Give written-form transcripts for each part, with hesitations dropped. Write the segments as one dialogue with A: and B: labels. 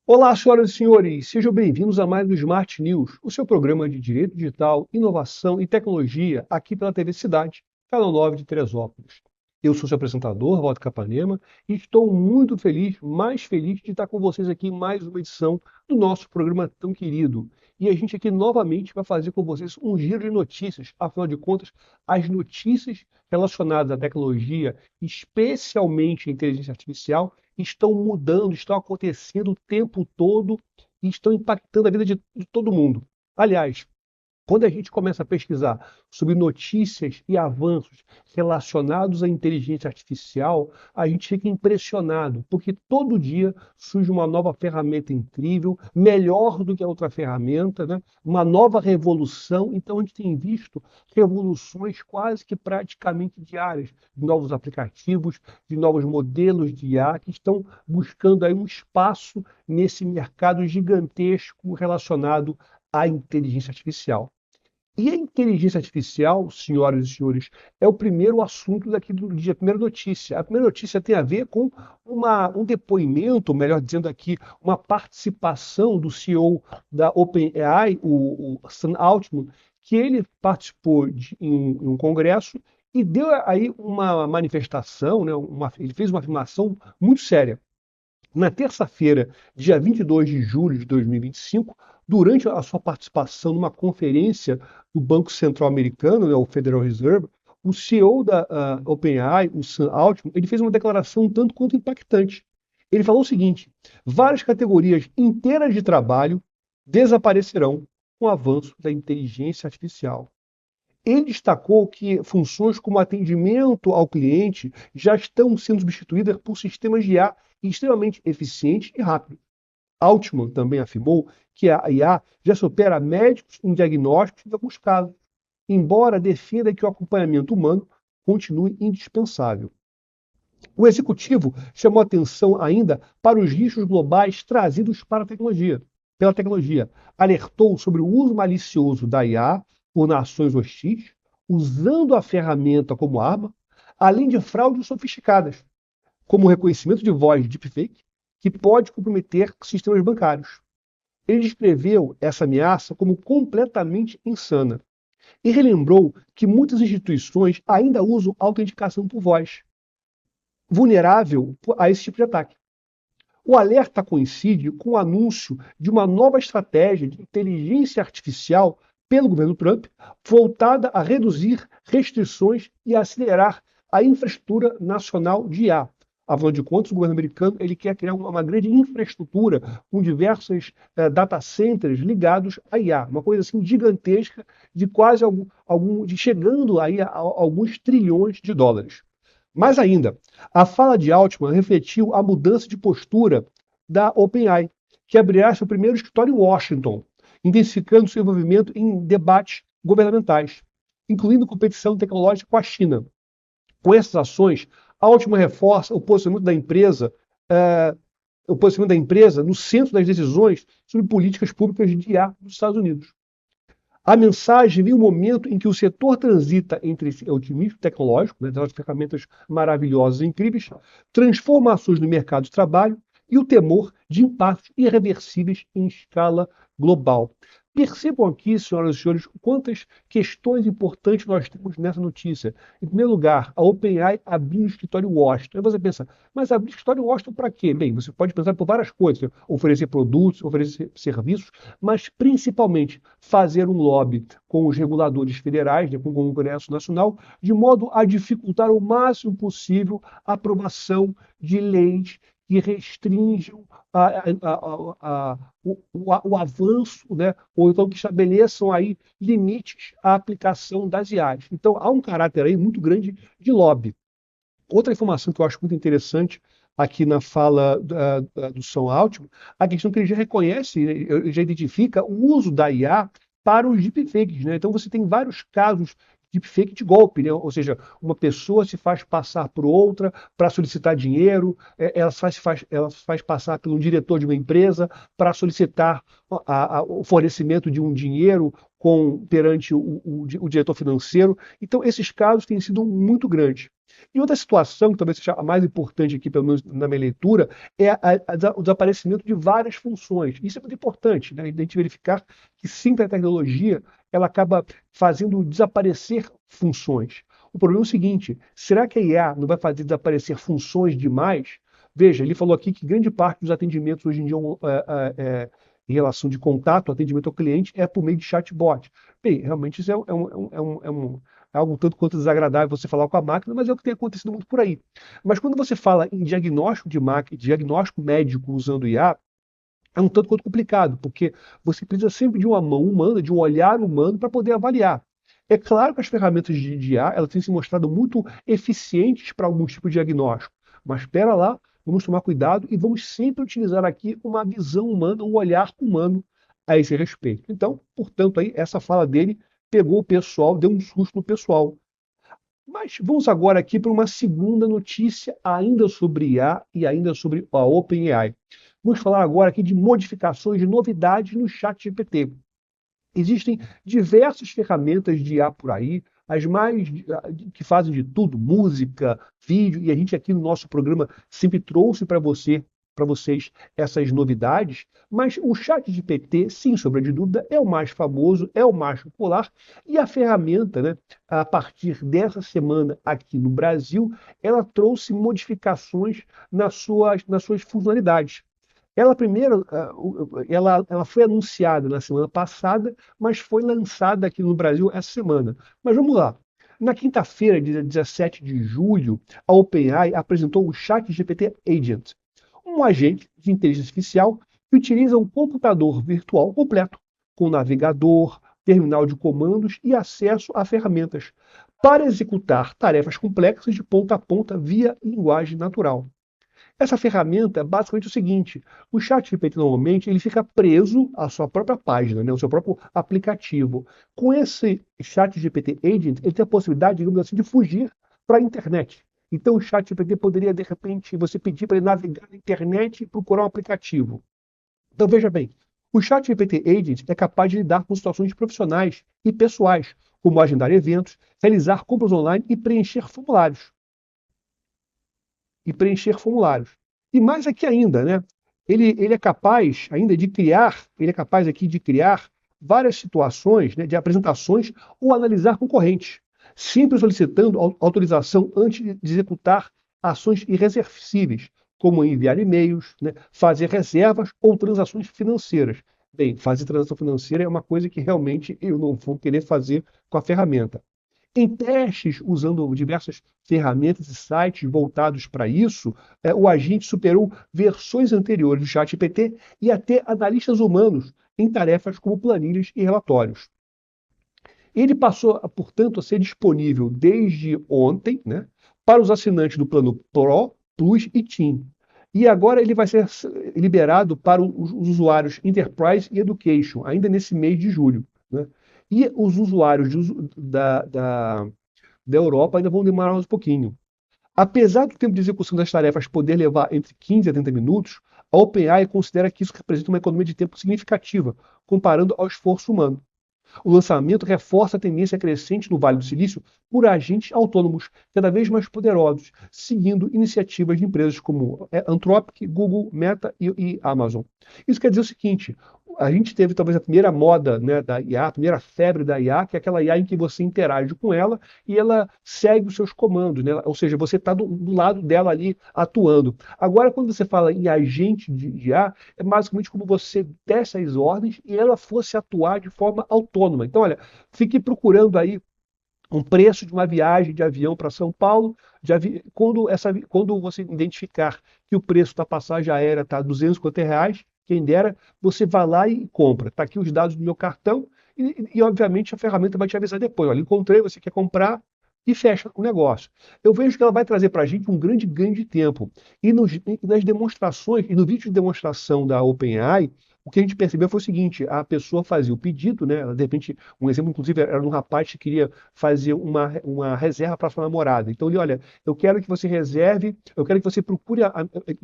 A: Olá, senhoras e senhores, sejam bem-vindos a mais um Smart News, o seu programa de direito digital, inovação e tecnologia, aqui pela TV Cidade, canal 9 de Teresópolis. Eu sou seu apresentador, Walter Capanema, e estou muito feliz, mais feliz de estar com vocês aqui em mais uma edição do nosso programa tão querido. E a gente aqui novamente vai fazer com vocês um giro de notícias, afinal de contas, as notícias relacionadas à tecnologia, especialmente à inteligência artificial, estão mudando, estão acontecendo o tempo todo e estão impactando a vida de todo mundo. Aliás, quando a gente começa a pesquisar sobre notícias e avanços relacionados à inteligência artificial, a gente fica impressionado, porque todo dia surge uma nova ferramenta incrível, melhor do que a outra ferramenta, né? Uma nova revolução. Então a gente tem visto revoluções quase que praticamente diárias, de novos aplicativos, de novos modelos de IA que estão buscando aí um espaço nesse mercado gigantesco relacionado à inteligência artificial. E a inteligência artificial, senhoras e senhores, é o primeiro assunto daqui do dia, a primeira notícia. A primeira notícia tem a ver com um depoimento, melhor dizendo aqui, uma participação do CEO da OpenAI, o Sam Altman, que ele participou em um congresso e deu aí uma manifestação, né, ele fez uma afirmação muito séria. Na terça-feira, dia 22 de julho de 2025, durante a sua participação numa conferência do Banco Central Americano, né, o Federal Reserve, o CEO da OpenAI, o Sam Altman, ele fez uma declaração um tanto quanto impactante. Ele falou o seguinte: várias categorias inteiras de trabalho desaparecerão com o avanço da inteligência artificial. Ele destacou que funções como atendimento ao cliente já estão sendo substituídas por sistemas de IA extremamente eficientes e rápidos. Altman também afirmou que a IA já supera médicos em diagnósticos em alguns casos, embora defenda que o acompanhamento humano continue indispensável. O executivo chamou atenção ainda para os riscos globais trazidos pela tecnologia. Alertou sobre o uso malicioso da IA por nações hostis, usando a ferramenta como arma, além de fraudes sofisticadas, como o reconhecimento de voz de deepfake, que pode comprometer sistemas bancários. Ele descreveu essa ameaça como completamente insana e relembrou que muitas instituições ainda usam autenticação por voz, vulnerável a esse tipo de ataque. O alerta coincide com o anúncio de uma nova estratégia de inteligência artificial pelo governo Trump, voltada a reduzir restrições e acelerar a infraestrutura nacional de IA. Afinal de contas, o governo americano ele quer criar uma grande infraestrutura com diversos data centers ligados à IA, uma coisa assim gigantesca, de quase de chegando aí a alguns trilhões de dólares. Mais ainda, a fala de Altman refletiu a mudança de postura da OpenAI, que abrirá seu primeiro escritório em Washington, intensificando seu envolvimento em debates governamentais, incluindo competição tecnológica com a China. Com essas ações, Altman reforça o posicionamento da empresa no centro das decisões sobre políticas públicas de IA dos Estados Unidos. A mensagem vem um momento em que o setor transita entre esse otimismo tecnológico, né, das ferramentas maravilhosas e incríveis, transformações no mercado de trabalho e o temor de impactos irreversíveis em escala global. Percebam aqui, senhoras e senhores, quantas questões importantes nós temos nessa notícia. Em primeiro lugar, a OpenAI abriu um escritório em Washington. Aí você pensa, mas abrir escritório em Washington para quê? Bem, você pode pensar por várias coisas, oferecer produtos, oferecer serviços, mas principalmente fazer um lobby com os reguladores federais, né, com o Congresso Nacional, de modo a dificultar o máximo possível a aprovação de leis que restringam o avanço, né, ou então que estabeleçam aí limites à aplicação das IAs. Então há um caráter aí muito grande de lobby. Outra informação que eu acho muito interessante aqui na fala do Sam Altman, a questão que ele já reconhece, né, ele já identifica o uso da IA para os deepfakes, né? Então você tem vários casos de deepfake de golpe, né? Ou seja, uma pessoa se faz passar por outra para solicitar dinheiro, ela se faz passar por um diretor de uma empresa para solicitar o fornecimento de um dinheiro perante o diretor financeiro. Então esses casos têm sido muito grandes. E outra situação, que talvez seja a mais importante aqui, pelo menos na minha leitura, é o desaparecimento de várias funções. Isso é muito importante, né? A gente verificar que sempre a tecnologia ela acaba fazendo desaparecer funções. O problema é o seguinte: será que a IA não vai fazer desaparecer funções demais? Veja, ele falou aqui que grande parte dos atendimentos hoje em dia em relação de contato, atendimento ao cliente, é por meio de chatbot. Bem, realmente isso é algo tanto quanto desagradável você falar com a máquina, mas é o que tem acontecido muito por aí. Mas quando você fala em diagnóstico de máquina, diagnóstico médico usando IA, é um tanto quanto complicado, porque você precisa sempre de uma mão humana, de um olhar humano para poder avaliar. É claro que as ferramentas de IA elas têm se mostrado muito eficientes para alguns tipos de diagnóstico, mas espera lá, vamos tomar cuidado e vamos sempre utilizar aqui uma visão humana, um olhar humano a esse respeito. Então, portanto, aí essa fala dele pegou o pessoal, deu um susto no pessoal. Mas vamos agora aqui para uma segunda notícia, ainda sobre IA e ainda sobre a OpenAI. Vamos falar agora aqui de modificações, de novidades no ChatGPT. Existem diversas ferramentas de IA por aí, as mais que fazem de tudo, música, vídeo, e a gente aqui no nosso programa sempre trouxe para vocês essas novidades, mas o ChatGPT, sem sombra de dúvida, é o mais famoso, é o mais popular, e a ferramenta, né, a partir dessa semana aqui no Brasil, ela trouxe modificações nas suas funcionalidades. Ela primeiro, ela foi anunciada na semana passada, mas foi lançada aqui no Brasil essa semana. Mas vamos lá. Na quinta-feira, dia 17 de julho, a OpenAI apresentou o ChatGPT Agent, um agente de inteligência artificial que utiliza um computador virtual completo, com navegador, terminal de comandos e acesso a ferramentas, para executar tarefas complexas de ponta a ponta via linguagem natural. Essa ferramenta é basicamente o seguinte: o ChatGPT normalmente ele fica preso à sua própria página, né, ao seu próprio aplicativo. Com esse ChatGPT Agent, ele tem a possibilidade, digamos assim, de fugir para a internet. Então o ChatGPT poderia, de repente, você pedir para ele navegar na internet e procurar um aplicativo. Então veja bem, o ChatGPT Agent é capaz de lidar com situações profissionais e pessoais, como agendar eventos, realizar compras online e preencher formulários E mais aqui ainda, né? Ele é capaz ainda de criar, ele é capaz aqui de criar várias situações, né, de apresentações ou analisar concorrentes, sempre solicitando autorização antes de executar ações irreversíveis, como enviar e-mails, né, fazer reservas ou transações financeiras. Bem, fazer transação financeira é uma coisa que realmente eu não vou querer fazer com a ferramenta. Em testes, usando diversas ferramentas e sites voltados para isso, o agente superou versões anteriores do ChatGPT e até analistas humanos em tarefas como planilhas e relatórios. Ele passou, portanto, a ser disponível desde ontem, né, para os assinantes do plano Pro, Plus e Team. E agora ele vai ser liberado para os usuários Enterprise e Education, ainda nesse mês de julho, né? E os usuários da Europa ainda vão demorar mais um pouquinho. Apesar do tempo de execução das tarefas poder levar entre 15 a 30 minutos, a OpenAI considera que isso representa uma economia de tempo significativa, comparando ao esforço humano. O lançamento reforça a tendência crescente no Vale do Silício por agentes autônomos cada vez mais poderosos, seguindo iniciativas de empresas como Anthropic, Google, Meta e Amazon. Isso quer dizer o seguinte: a gente teve talvez a primeira moda, né, da IA, a primeira febre da IA, que é aquela IA em que você interage com ela e ela segue os seus comandos, né? Ou seja, você está do lado dela ali atuando. Agora, quando você fala em agente de IA, é basicamente como você desse as ordens e ela fosse atuar de forma autônoma. Então, olha, fique procurando aí um preço de uma viagem de avião para São Paulo, quando você identificar que o preço da passagem aérea está R$ 250, quem dera, você vai lá e compra. Está aqui os dados do meu cartão obviamente, a ferramenta vai te avisar depois. Olha, encontrei, você quer comprar e fecha o negócio. Eu vejo que ela vai trazer para a gente um grande ganho de tempo. E nas demonstrações, e no vídeo de demonstração da OpenAI, o que a gente percebeu foi o seguinte: a pessoa fazia o pedido, né? De repente, um exemplo, inclusive, era de um rapaz que queria fazer uma reserva para sua namorada. Então, ele, olha, eu quero que você reserve, eu quero que você procure,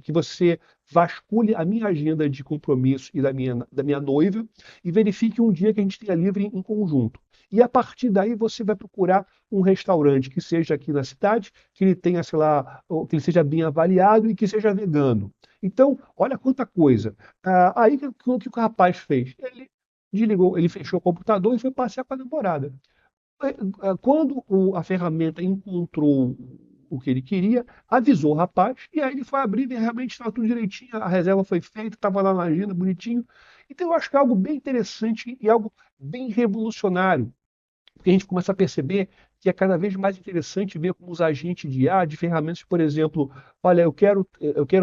A: que você vasculhe a minha agenda de compromisso e da minha noiva e verifique um dia que a gente tenha livre em conjunto. E a partir daí você vai procurar um restaurante que seja aqui na cidade, que ele tenha, sei lá, que ele seja bem avaliado e que seja vegano. Então, olha quanta coisa. Aí que o rapaz fez? Ele desligou, ele fechou o computador e foi passear com a namorada. Quando a ferramenta encontrou o que ele queria, avisou o rapaz, e aí ele foi abrir e realmente estava tudo direitinho, a reserva foi feita, estava lá na agenda, bonitinho. Então eu acho que é algo bem interessante e algo bem revolucionário, porque a gente começa a perceber que é cada vez mais interessante ver como os agentes de IA, de ferramentas, por exemplo, olha, eu quero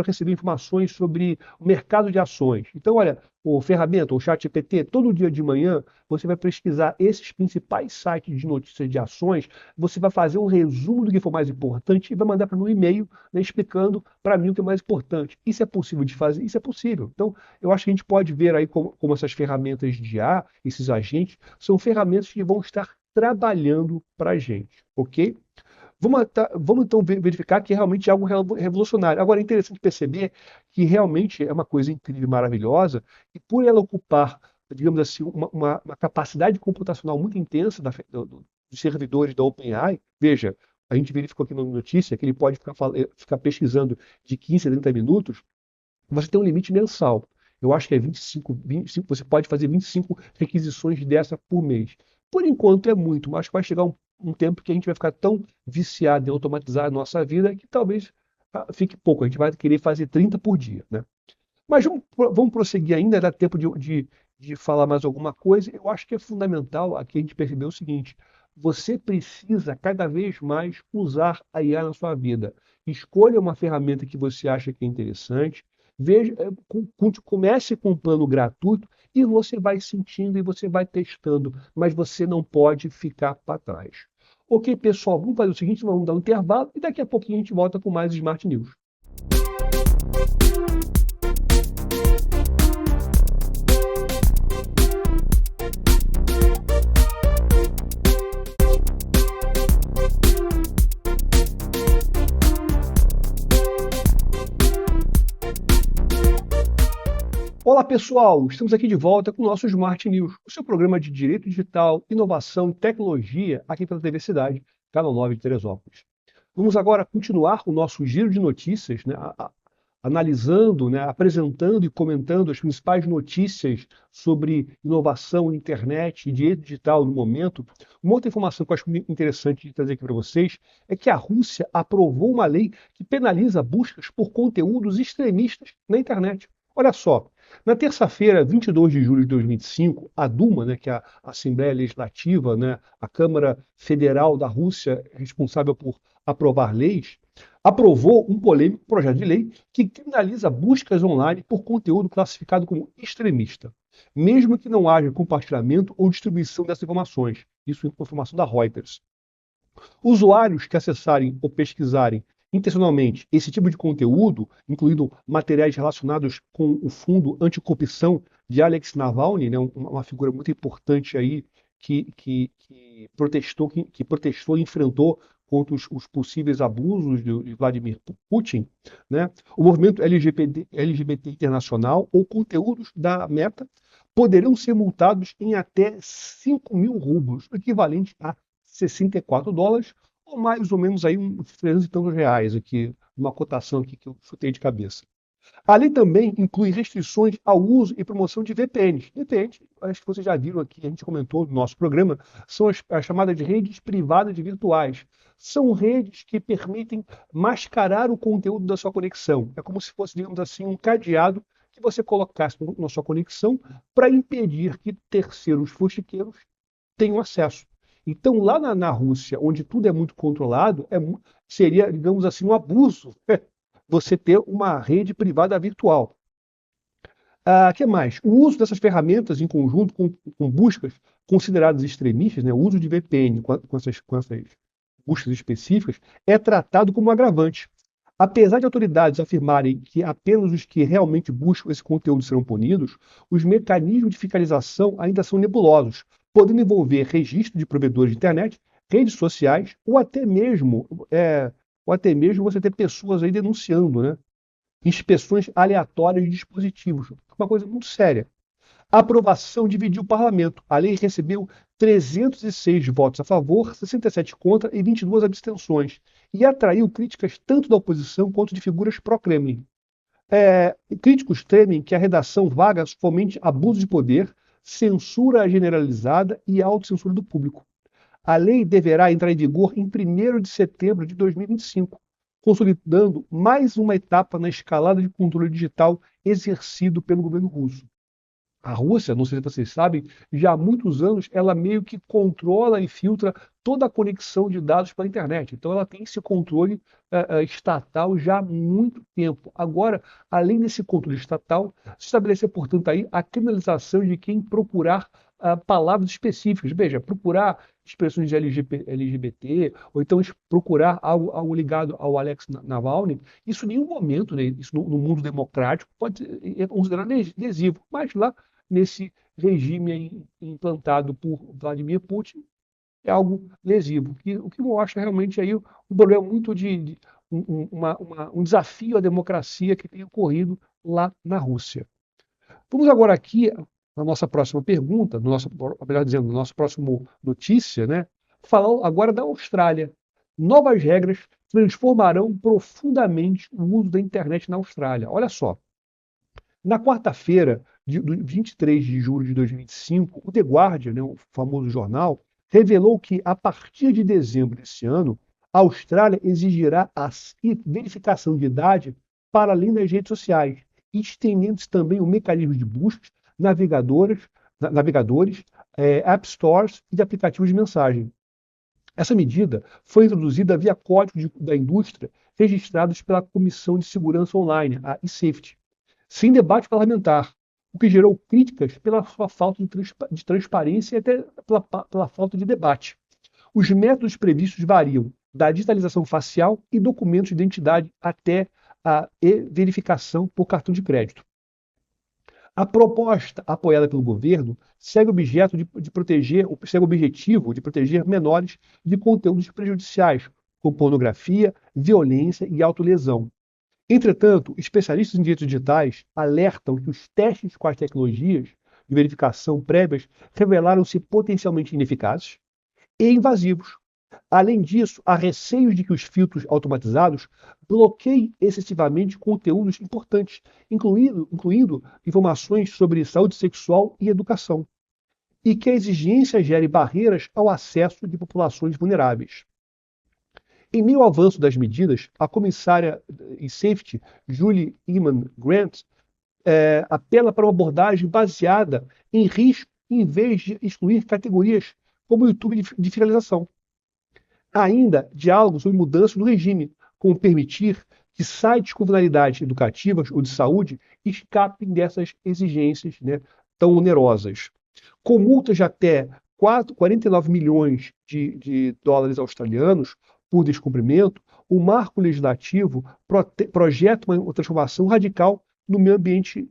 A: receber informações sobre o mercado de ações. Então, olha, o ferramenta, o ChatGPT, todo dia de manhã, você vai pesquisar esses principais sites de notícias de ações, você vai fazer um resumo do que for mais importante e vai mandar para mim um e-mail, né, explicando para mim o que é mais importante. Isso é possível de fazer? Isso é possível. Então, eu acho que a gente pode ver aí como essas ferramentas de IA, esses agentes, são ferramentas que vão estar trabalhando para a gente, ok? Vamos então verificar que realmente é algo revolucionário. Agora, é interessante perceber que realmente é uma coisa incrível e maravilhosa, e por ela ocupar, digamos assim, uma capacidade computacional muito intensa dos servidores da OpenAI, veja, a gente verificou aqui na notícia que ele pode ficar pesquisando de 15 a 30 minutos, você tem um limite mensal. Eu acho que é 25, você pode fazer 25 requisições dessa por mês. Por enquanto é muito, mas vai chegar um tempo que a gente vai ficar tão viciado em automatizar a nossa vida que talvez fique pouco. A gente vai querer fazer 30 por dia, né? Mas vamos prosseguir ainda, dá tempo de falar mais alguma coisa. Eu acho que é fundamental aqui a gente perceber o seguinte: você precisa cada vez mais usar a IA na sua vida. Escolha uma ferramenta que você acha que é interessante, veja, comece com um plano gratuito e você vai sentindo e você vai testando, mas você não pode ficar para trás. Ok, pessoal, vamos fazer o seguinte, vamos dar um intervalo e daqui a pouquinho a gente volta com mais Smart News. Olá pessoal, estamos aqui de volta com o nosso Smart News, o seu programa de direito digital, inovação e tecnologia aqui pela TV Cidade, canal 9 de Teresópolis. Vamos agora continuar o nosso giro de notícias, né, analisando, né, apresentando e comentando as principais notícias sobre inovação, internet e direito digital no momento. Uma outra informação que eu acho interessante de trazer aqui para vocês é que a Rússia aprovou uma lei que penaliza buscas por conteúdos extremistas na internet. Olha só, na terça-feira, 22 de julho de 2025, a Duma, né, que é a Assembleia Legislativa, né, a Câmara Federal da Rússia, responsável por aprovar leis, aprovou um polêmico projeto de lei que criminaliza buscas online por conteúdo classificado como extremista, mesmo que não haja compartilhamento ou distribuição dessas informações. Isso é informação da Reuters. Usuários que acessarem ou pesquisarem intencionalmente esse tipo de conteúdo, incluindo materiais relacionados com o fundo anticorrupção de Alex Navalny, né, uma figura muito importante aí que protestou e enfrentou contra os possíveis abusos de Vladimir Putin, né, o movimento LGBT internacional ou conteúdos da Meta poderão ser multados em até 5 mil rublos, equivalente a US$ 64, ou mais ou menos aí uns 300 e tantos reais aqui, uma cotação aqui que eu chutei de cabeça. A lei também inclui restrições ao uso e promoção de VPNs. VPNs, acho que vocês já viram aqui, a gente comentou no nosso programa, são as chamadas de redes privadas virtuais. São redes que permitem mascarar o conteúdo da sua conexão. É como se fosse, digamos assim, um cadeado que você colocasse na sua conexão para impedir que terceiros fuxiqueiros tenham acesso. Então, lá na Rússia, onde tudo é muito controlado, seria, digamos assim, um abuso você ter uma rede privada virtual. Que mais? O uso dessas ferramentas em conjunto com buscas consideradas extremistas, né, o uso de VPN com essas buscas específicas, é tratado como agravante. Apesar de autoridades afirmarem que apenas os que realmente buscam esse conteúdo serão punidos, os mecanismos de fiscalização ainda são nebulosos, podendo envolver registro de provedores de internet, redes sociais ou até mesmo você ter pessoas aí denunciando, né? inspeções aleatórias de dispositivos, uma coisa muito séria. A aprovação dividiu o parlamento. A lei recebeu 306 votos a favor, 67 contra e 22 abstenções, e atraiu críticas tanto da oposição quanto de figuras pró-Kremlin. Críticos temem que a redação vaga fomente abuso de poder, censura generalizada e autocensura do público. A lei deverá entrar em vigor em 1º de setembro de 2025, consolidando mais uma etapa na escalada de controle digital exercido pelo governo russo. A Rússia, não sei se vocês sabem, já há muitos anos ela meio que controla e filtra toda a conexão de dados pela internet. Então ela tem esse controle estatal já há muito tempo. Agora, além desse controle estatal, se estabelecer, portanto, aí a criminalização de quem procurar palavras específicas. Veja, procurar expressões de LGBT, ou então procurar algo ligado ao Alex Navalny, isso em nenhum momento, né, isso no mundo democrático, pode ser considerado lesivo. Mas lá nesse regime implantado por Vladimir Putin, é algo lesivo, o que mostra realmente aí um problema muito de um desafio à democracia que tem ocorrido lá na Rússia. Vamos agora aqui, na nossa próxima pergunta, melhor dizendo, na nossa próxima notícia, né, falar agora da Austrália. Novas regras transformarão profundamente o uso da internet na Austrália. Olha só, na quarta-feira, do 23 de julho de 2025, o The Guardian, né, o famoso jornal, revelou que, a partir de dezembro desse ano, a Austrália exigirá a verificação de idade para além das redes sociais, estendendo-se também o mecanismo de busca, navegadores, App Stores e de aplicativos de mensagem. Essa medida foi introduzida via código da indústria registrados pela Comissão de Segurança Online, a eSafety, sem debate parlamentar, o que gerou críticas pela sua falta de transparência e até pela falta de debate. Os métodos previstos variam da digitalização facial e documentos de identidade até a verificação por cartão de crédito. A proposta apoiada pelo governo segue o objetivo de proteger menores de conteúdos prejudiciais, como pornografia, violência e autolesão. Entretanto, especialistas em direitos digitais alertam que os testes com as tecnologias de verificação prévias revelaram-se potencialmente ineficazes e invasivos. Além disso, há receios de que os filtros automatizados bloqueiem excessivamente conteúdos importantes, incluindo informações sobre saúde sexual e educação, e que a exigência gere barreiras ao acesso de populações vulneráveis. Em meio ao avanço das medidas, a comissária em Safety, Julie Eman Grant, apela para uma abordagem baseada em risco, em vez de excluir categorias como o YouTube de finalização. Há ainda diálogo sobre mudanças no regime, como permitir que sites com finalidades educativas ou de saúde escapem dessas exigências, né, tão onerosas. Com multas de até 49 milhões de dólares australianos por descumprimento, o marco legislativo projeta uma transformação radical no meio ambiente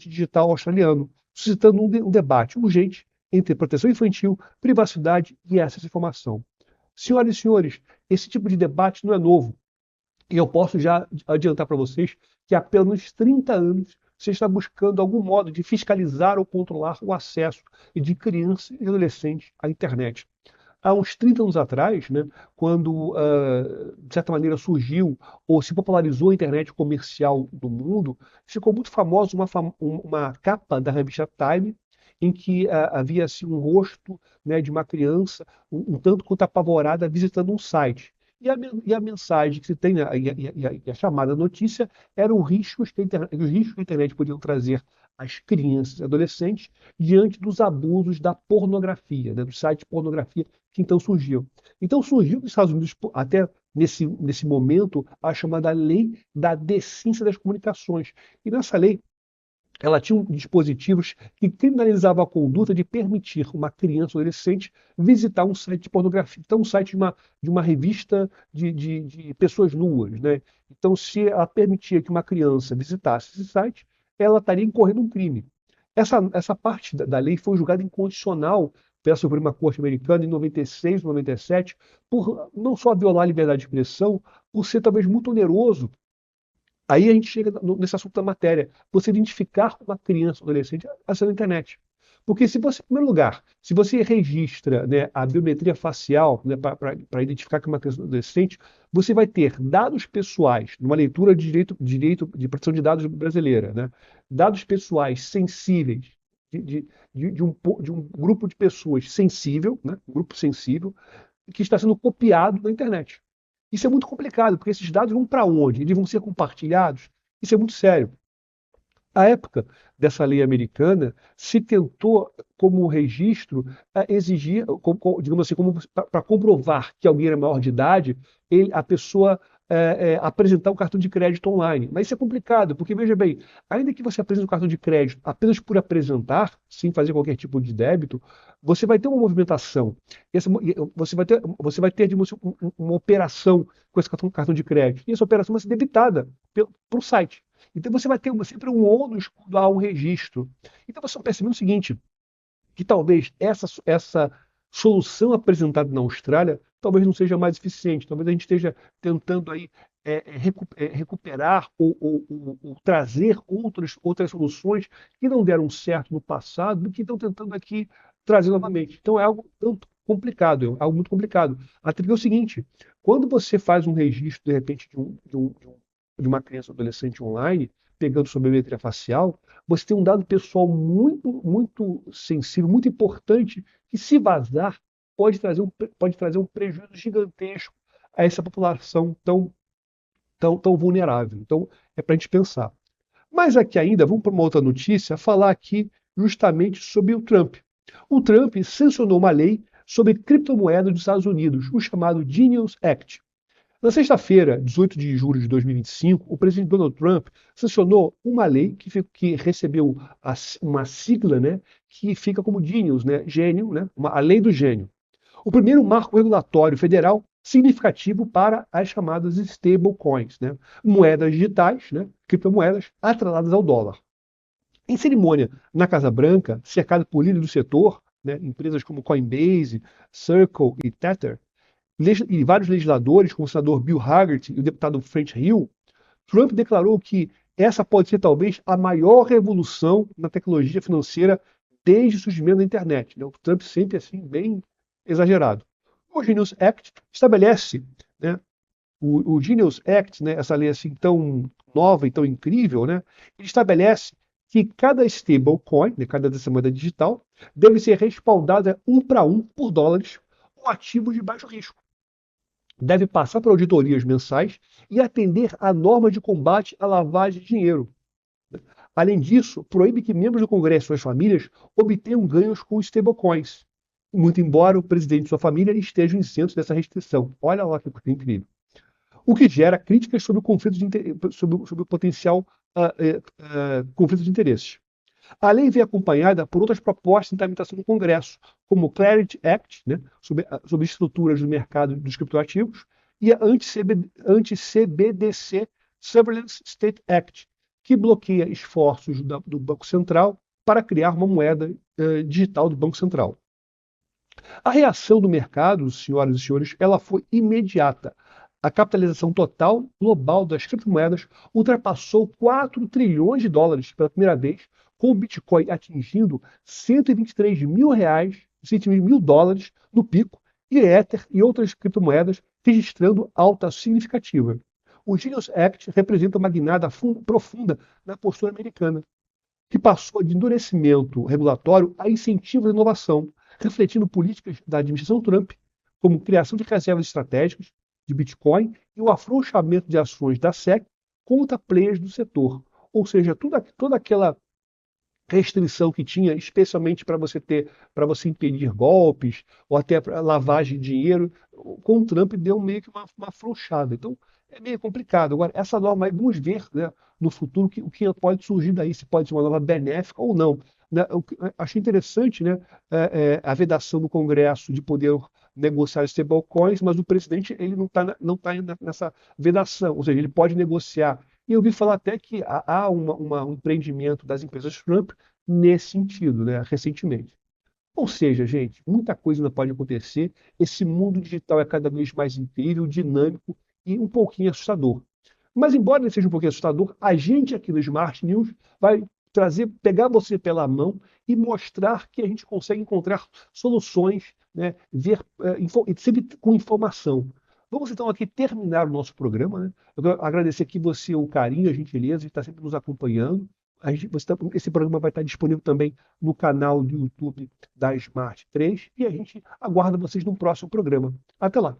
A: digital australiano, suscitando um debate urgente entre proteção infantil, privacidade e acesso à informação. Senhoras e senhores, esse tipo de debate não é novo. E eu posso já adiantar para vocês que há pelo menos 30 anos você está buscando algum modo de fiscalizar ou controlar o acesso de crianças e adolescentes à internet. Há uns 30 anos atrás, né, quando, de certa maneira, surgiu ou se popularizou a internet comercial do mundo, ficou muito famosa uma capa da revista Time, em que havia assim, um rosto, né, de uma criança, um tanto quanto apavorada, visitando um site. E a mensagem que se tem, e a chamada notícia, eram os riscos que a internet podiam trazer às crianças e adolescentes diante dos abusos da pornografia, né, do site de pornografia que então surgiu. Então surgiu nos Estados Unidos, até nesse momento, a chamada Lei da Decência das Comunicações. E nessa lei, ela tinha dispositivos que criminalizavam a conduta de permitir uma criança ou adolescente visitar um site de pornografia, então um site de uma revista de pessoas nuas, né? Então, se ela permitia que uma criança visitasse esse site, ela estaria incorrendo um crime. Essa parte da lei foi julgada inconstitucional pela Suprema Corte Americana em 96, 97, por não só violar a liberdade de expressão, por ser talvez muito oneroso Aí a gente chega nesse assunto da matéria. Você identificar uma criança ou adolescente acessando a internet. Porque se você, em primeiro lugar, se você registra, né, a biometria facial, né, para identificar que é uma criança ou adolescente, você vai ter dados pessoais, numa leitura de direito de proteção de dados brasileira, né, dados pessoais sensíveis de, de, de um grupo de pessoas sensível, né, um grupo sensível, que está sendo copiado na internet. Isso é muito complicado, porque esses dados vão para onde? Eles vão ser compartilhados? Isso é muito sério. À época dessa lei americana, se tentou, como registro, exigir, digamos assim, para comprovar que alguém era maior de idade, a pessoa apresentar um cartão de crédito online. Mas isso é complicado, porque, veja bem, ainda que você apresente um cartão de crédito apenas por apresentar, sem fazer qualquer tipo de débito, você vai ter uma movimentação. Você vai ter digamos, uma operação com esse cartão de crédito. E essa operação vai ser debitada para o site. Então você vai ter sempre um ônus quando há um registro. Então você percebe o seguinte, que talvez essa solução apresentada na Austrália talvez não seja mais eficiente. Talvez a gente esteja tentando aí recuperar ou trazer outras soluções que não deram certo no passado e que estão tentando aqui trazer novamente. Então é algo tanto complicado, é algo muito complicado. Até porque é o seguinte, quando você faz um registro, de repente, de uma criança ou adolescente online, pegando sua biometria facial, você tem um dado pessoal muito sensível, muito importante, que se vazar, pode trazer um prejuízo gigantesco a essa população tão vulnerável. Então, é para a gente pensar. Mas aqui ainda, vamos para uma outra notícia, falar aqui justamente sobre o Trump. O Trump sancionou uma lei sobre criptomoedas dos Estados Unidos, o chamado Genius Act. Na sexta-feira, 18 de julho de 2025, o presidente Donald Trump sancionou uma lei que recebeu uma sigla, né, que fica como Genius, né, gênio, né, a lei do gênio. O primeiro marco regulatório federal significativo para as chamadas stablecoins, né, moedas digitais, né, criptomoedas atreladas ao dólar. Em cerimônia na Casa Branca, cercado por líderes do setor, né, empresas como Coinbase, Circle e Tether, e vários legisladores, como o senador Bill Haggart e o deputado French Hill, Trump declarou que essa pode ser talvez a maior revolução na tecnologia financeira desde o surgimento da internet, né? O Trump sempre assim, bem exagerado. O Genius Act estabelece, né, o Genius Act, né, essa lei assim tão nova e tão incrível, né, ele estabelece que cada stablecoin, né, cada dessa moeda digital, deve ser respaldada um para um por dólares ou ativos de baixo risco, deve passar por auditorias mensais e atender à norma de combate à lavagem de dinheiro. Além disso, proíbe que membros do Congresso e suas famílias obtenham ganhos com stablecoins, muito embora o presidente e sua família estejam isentos dessa restrição. Olha lá que coisa incrível. O que gera críticas sobre o conflito sobre o potencial conflito de interesses. A lei vem acompanhada por outras propostas em tramitação no Congresso, como o Clarity Act, né, sobre estruturas do mercado dos criptoativos, e a Anti-CBDC Surveillance State Act, que bloqueia esforços do Banco Central para criar uma moeda digital do Banco Central. A reação do mercado, senhoras e senhores, ela foi imediata. A capitalização total global das criptomoedas ultrapassou 4 trilhões de dólares pela primeira vez, com o Bitcoin atingindo 123 mil reais, 120 mil dólares no pico, e Ether e outras criptomoedas registrando alta significativa. O Genius Act representa uma guinada profunda na postura americana, que passou de endurecimento regulatório a incentivo à inovação, refletindo políticas da administração Trump, como criação de reservas estratégicas de Bitcoin e o afrouxamento de ações da SEC contra players do setor. Ou seja, toda aquela restrição que tinha, especialmente para você impedir golpes ou até para lavagem de dinheiro, com o Trump deu meio que uma afrouxada. Então, é meio complicado. Agora, essa norma aí, vamos ver, né, no futuro o que pode surgir daí, se pode ser uma norma benéfica ou não. Né, achei interessante, né, a vedação do Congresso de poder negociar stablecoins, mas o presidente ele não tá nessa vedação, ou seja, ele pode negociar. E eu ouvi falar até que há um empreendimento das empresas Trump nesse sentido, né, recentemente. Ou seja, gente, muita coisa ainda pode acontecer. Esse mundo digital é cada vez mais incrível, dinâmico e um pouquinho assustador. Mas embora ele seja um pouquinho assustador, a gente aqui no Smart News vai pegar você pela mão e mostrar que a gente consegue encontrar soluções, né, sempre com informação. Vamos então aqui terminar o nosso programa, né? Eu quero agradecer aqui você o carinho, a gentileza de estar sempre nos acompanhando. Esse programa vai estar disponível também no canal do YouTube da Smart 3 e a gente aguarda vocês no próximo programa. Até lá!